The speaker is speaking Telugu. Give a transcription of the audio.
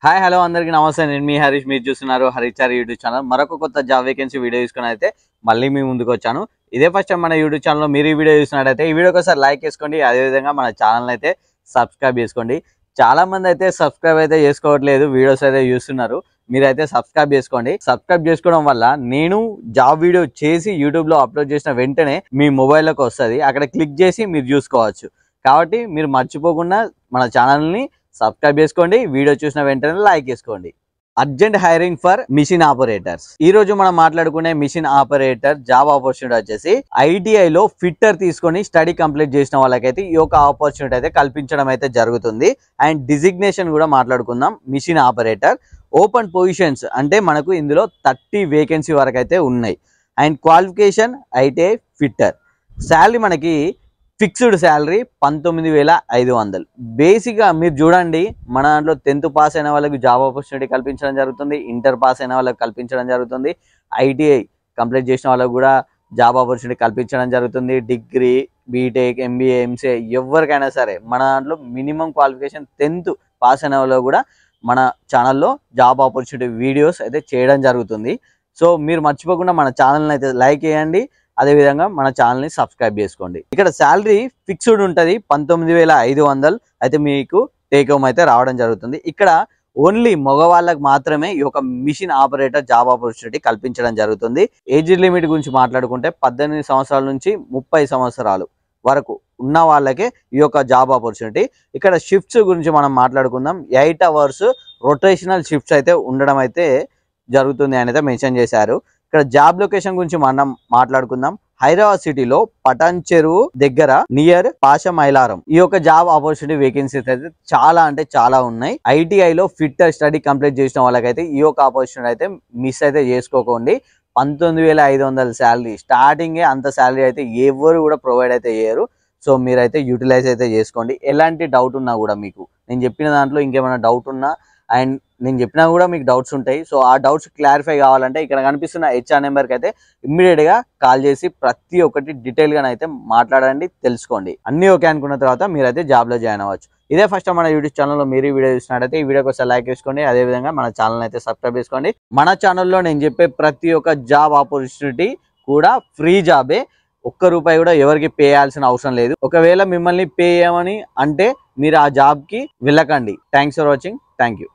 హాయ్ హలో అందరికీ నమస్తే. నేను మీ హరీష్. మీరు చూస్తున్నారు హరిచార్ యూట్యూబ్ ఛానల్. మరొక కొత్త జాబ్ వేకెన్సీ వీడియో తీసుకుని అయితే మళ్ళీ మీ ముందుకు వచ్చాను. ఇదే ఫస్ట్ టైం మన యూట్యూబ్ ఛానల్లో మీరు ఈ వీడియో చూసినట్టయితే ఈ వీడియోకి ఒకసారి లైక్ చేసుకోండి. అదేవిధంగా మన ఛానల్ అయితే సబ్స్క్రైబ్ చేసుకోండి. చాలా మంది అయితే సబ్స్క్రైబ్ అయితే చేసుకోవట్లేదు, వీడియోస్ అయితే చూస్తున్నారు. మీరైతే సబ్స్క్రైబ్ చేసుకోండి. సబ్స్క్రైబ్ చేసుకోవడం వల్ల నేను జాబ్ వీడియో చేసి యూట్యూబ్లో అప్లోడ్ చేసిన వెంటనే మీ మొబైల్లోకి వస్తుంది. అక్కడ క్లిక్ చేసి మీరు చూసుకోవచ్చు. కాబట్టి మీరు మర్చిపోకుండా మన ఛానల్ని సబ్స్క్రైబ్ చేసుకోండి. వీడియో చూసిన వెంటనే లైక్ చేసుకోండి. Urgent hiring for machine operators. ఈ రోజు మనం మాట్లాడుకునే మిషన్ ఆపరేటర్ జాబ్ ఆపర్చునిటీ వచ్చేసి ఐటీఐలో ఫిట్టర్ తీసుకొని స్టడీ కంప్లీట్ చేసిన వాళ్ళకైతే ఈ యొక్క ఆపర్చునిటీ అయితే కల్పించడం అయితే జరుగుతుంది. అండ్ డిజిగ్నేషన్ కూడా మాట్లాడుకుందాం. మిషన్ ఆపరేటర్ ఓపెన్ పొజిషన్స్ అంటే మనకు ఇందులో 30 వేకెన్సీ వరకు అయితే ఉన్నాయి. And qualification ITI fitter. Salary మనకి ఫిక్స్డ్ శాలరీ 19,500. బేసిక్గా మీరు చూడండి, మన దాంట్లో 10th పాస్ అయిన వాళ్ళకి జాబ్ ఆపర్చునిటీ కల్పించడం జరుగుతుంది, ఇంటర్ పాస్ అయిన వాళ్ళకి కల్పించడం జరుగుతుంది, ఐటీఐ కంప్లీట్ చేసిన వాళ్ళకి కూడా జాబ్ ఆపర్చునిటీ కల్పించడం జరుగుతుంది. డిగ్రీ, బీటెక్, ఎంబీఏ, ఎంసీఏ ఎవరికైనా సరే మన దాంట్లో మినిమం క్వాలిఫికేషన్ 10th పాస్ అయిన వాళ్ళు కూడా మన ఛానల్లో జాబ్ ఆపర్చునిటీ వీడియోస్ అయితే చేయడం జరుగుతుంది. సో మీరు మర్చిపోకుండా మన ఛానల్ని అయితే లైక్ చేయండి. అదేవిధంగా మన ఛానల్ని సబ్స్క్రైబ్ చేసుకోండి. ఇక్కడ శాలరీ ఫిక్స్డ్ ఉంటుంది 19,500 అయితే మీకు టేక్ హోమ్ అయితే రావడం జరుగుతుంది. ఇక్కడ ఓన్లీ మగవాళ్ళకి మాత్రమే ఈ యొక్క మిషన్ ఆపరేటర్ జాబ్ ఆపర్చునిటీ కల్పించడం జరుగుతుంది. ఏజ్ లిమిట్ గురించి మాట్లాడుకుంటే 18 సంవత్సరాల నుంచి 30 సంవత్సరాలు వరకు ఉన్న వాళ్ళకే ఈ యొక్క జాబ్ ఆపర్చునిటీ. ఇక్కడ షిఫ్ట్స్ గురించి మనం మాట్లాడుకుందాం. 8 hours రొటేషనల్ షిఫ్ట్స్ అయితే ఉండడం అయితే జరుగుతుంది అని అయితే మెన్షన్ చేశారు. ఇక్కడ జాబ్ లొకేషన్ గురించి మనం మాట్లాడుకుందాం. హైదరాబాద్ సిటీలో పటాన్ చెరువు దగ్గర నియర్ పాషా మైలారం ఈ యొక్క జాబ్ ఆపర్చునిటీ వేకెన్సీస్ అయితే చాలా అంటే చాలా ఉన్నాయి. ఐటీఐలో ఫిట్టర్ స్టడీ కంప్లీట్ చేసిన వాళ్ళకైతే ఈ యొక్క ఆపర్చునిటీ అయితే మిస్ అయితే చేసుకోకండి. 19,500 శాలరీ స్టార్టింగే. అంత శాలరీ అయితే ఎవరు కూడా ప్రొవైడ్ అయితే చేయరు. సో మీరైతే యూటిలైజ్ అయితే చేసుకోండి. ఎలాంటి డౌట్ ఉన్నా కూడా మీకు నేను చెప్పిన దాంట్లో ఇంకేమైనా డౌట్ ఉన్నా అండ్ నేను చెప్పినా కూడా మీకు డౌట్స్ ఉంటాయి. సో ఆ డౌట్స్ క్లారిఫై కావాలంటే ఇక్కడ కనిపిస్తున్న హెచ్ఆర్ నెంబర్కి అయితే ఇమ్మీడియట్గా కాల్ చేసి ప్రతి ఒక్కటి డీటెయిల్గా అయితే మాట్లాడండి, తెలుసుకోండి. అన్నీ ఓకే అనుకున్న తర్వాత మీరైతే జాబ్లో జాయిన్ అవ్వచ్చు. ఇదే ఫస్ట్ మన యూట్యూబ్ ఛానల్లో మీరు వీడియో చూసినట్టయితే ఈ వీడియోకి ఒకసారి లైక్ చేసుకోండి. అదేవిధంగా మన ఛానల్ అయితే సబ్స్క్రైబ్ చేసుకోండి. మన ఛానల్లో నేను చెప్పే ప్రతి ఒక్క జాబ్ ఆపర్చునిటీ కూడా ఫ్రీ జాబే. ₹1 కూడా ఎవరికి పే చేయాల్సిన అవసరం లేదు. ఒకవేళ మిమ్మల్ని పే చేయమని అంటే మీరు ఆ జాబ్కి వెళ్ళకండి. Thanks for watching. Thank you.